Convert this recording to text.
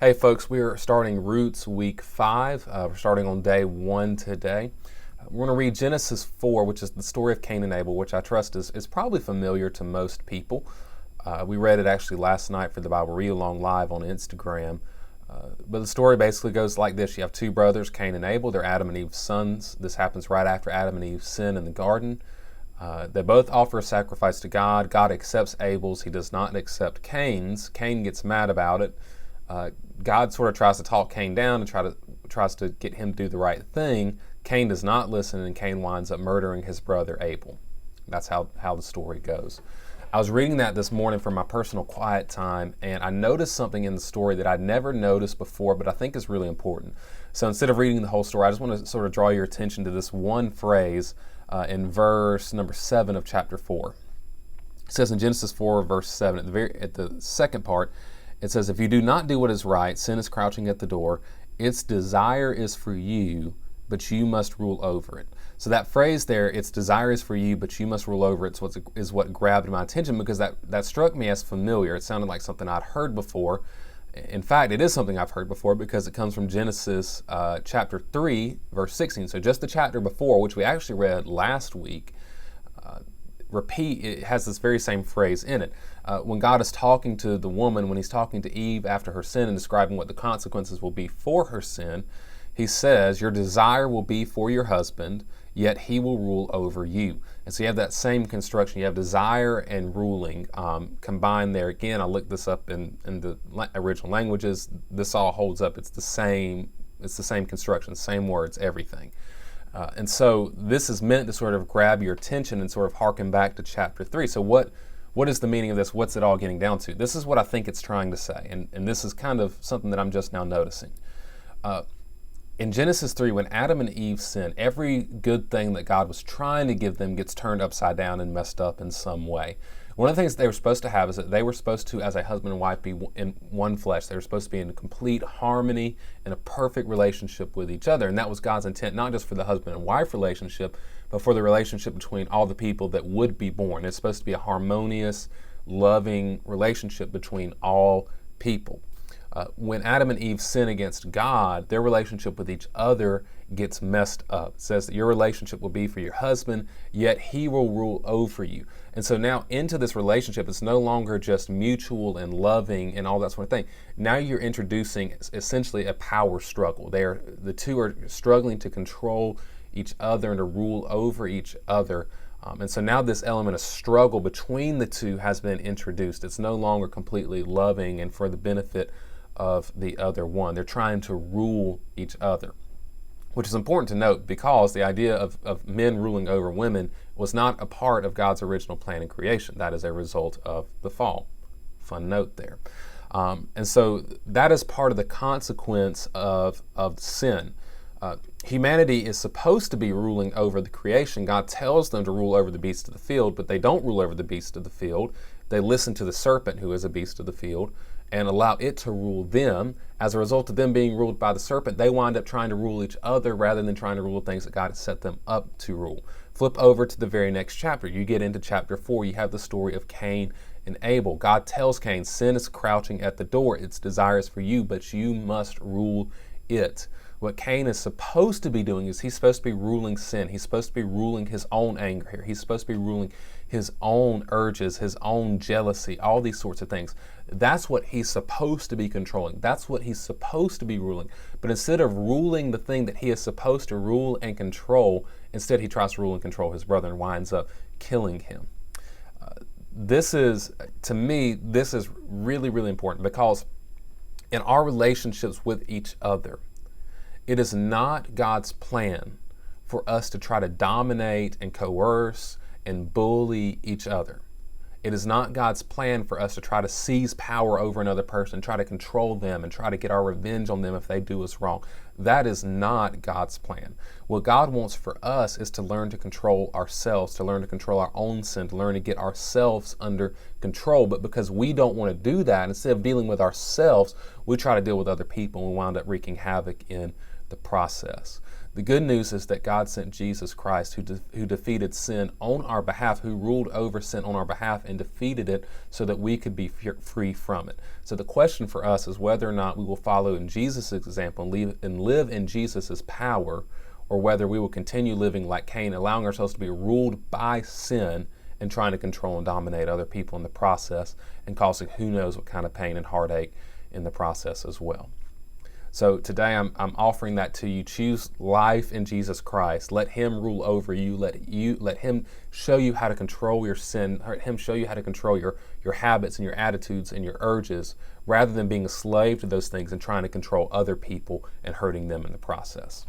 Hey folks, we are starting Roots Week 5. We're starting on day 1 today. We're going to read Genesis 4, which is the story of Cain and Abel, which I trust is probably familiar to most people. We read it actually last night for the Bible Read-Along Live on Instagram. But the story basically goes like this. You have two brothers, Cain and Abel. They're Adam and Eve's sons. This happens right after Adam and Eve's sin in the garden. They both offer a sacrifice to God. God accepts Abel's. He does not accept Cain's. Cain gets mad about it. God sort of tries to talk Cain down and tries to get him to do the right thing. Cain does not listen, and Cain winds up murdering his brother Abel. That's how the story goes. I was reading that this morning for my personal quiet time, and I noticed something in the story that I'd never noticed before, but I think is really important. So instead of reading the whole story, I just want to sort of draw your attention to this one phrase in verse number 7 of chapter 4. It says in Genesis 4, verse 7, at the second part, it says, "If you do not do what is right, sin is crouching at the door. Its desire is for you, but you must rule over it." So that phrase there, "its desire is for you, but you must rule over it," is what grabbed my attention, because that struck me as familiar. It sounded like something I'd heard before. In fact, it is something I've heard before because it comes from Genesis chapter 3, verse 16. So just the chapter before, which we actually read last week, it has this very same phrase in it. When God is talking to the woman, when he's talking to Eve after her sin and describing what the consequences will be for her sin, he says, "Your desire will be for your husband, yet he will rule over you." And so you have that same construction. You have desire and ruling combined there. Again, I looked this up in the original languages. This all holds up. It's the same construction, same words, everything. And so this is meant to sort of grab your attention and sort of harken back to chapter 3. So what is the meaning of this? What's it all getting down to? This is what I think it's trying to say, and this is kind of something that I'm just now noticing. In Genesis 3, when Adam and Eve sin, every good thing that God was trying to give them gets turned upside down and messed up in some way. One of the things they were supposed to have is that they were supposed to, as a husband and wife, be in one flesh. They were supposed to be in complete harmony and a perfect relationship with each other. And that was God's intent, not just for the husband and wife relationship, but for the relationship between all the people that would be born. It's supposed to be a harmonious, loving relationship between all people. When Adam and Eve sin against God, their relationship with each other gets messed up. It says that your relationship will be for your husband, yet he will rule over you. And so now into this relationship, it's no longer just mutual and loving and all that sort of thing. Now you're introducing essentially a power struggle. The two are struggling to control each other and to rule over each other. And so now this element of struggle between the two has been introduced. It's no longer completely loving and for the benefit of the other one. They're trying to rule each other, which is important to note because the idea of men ruling over women was not a part of God's original plan in creation. That is a result of the fall. Fun note there. And so that is part of the consequence of sin. Humanity is supposed to be ruling over the creation. God tells them to rule over the beasts of the field, but they don't rule over the beasts of the field. They listen to the serpent, who is a beast of the field, and allow it to rule them. As a result of them being ruled by the serpent, they wind up trying to rule each other rather than trying to rule things that God has set them up to rule. Flip over to the very next chapter. You get into chapter 4. You have the story of Cain and Abel. God tells Cain, "Sin is crouching at the door. Its desires for you, but you must rule it." What Cain is supposed to be doing is he's supposed to be ruling sin. He's supposed to be ruling his own anger here. He's supposed to be ruling his own urges, his own jealousy, all these sorts of things. That's what he's supposed to be controlling. That's what he's supposed to be ruling. But instead of ruling the thing that he is supposed to rule and control, instead he tries to rule and control his brother and winds up killing him. To me, this is really, really important because in our relationships with each other, it is not God's plan for us to try to dominate and coerce and bully each other. It is not God's plan for us to try to seize power over another person, try to control them, and try to get our revenge on them if they do us wrong. That is not God's plan. What God wants for us is to learn to control ourselves, to learn to control our own sin, to learn to get ourselves under control. But because we don't want to do that, instead of dealing with ourselves, we try to deal with other people and we wind up wreaking havoc in the process. The good news is that God sent Jesus Christ, who defeated sin on our behalf, who ruled over sin on our behalf and defeated it so that we could be free from it. So the question for us is whether or not we will follow in Jesus' example and live in Jesus' power, or whether we will continue living like Cain, allowing ourselves to be ruled by sin and trying to control and dominate other people in the process, and causing who knows what kind of pain and heartache in the process as well. So today I'm offering that to you. Choose life in Jesus Christ. Let Him rule over you. Let Him show you how to control your sin. Let Him show you how to control your habits and your attitudes and your urges, rather than being a slave to those things and trying to control other people and hurting them in the process.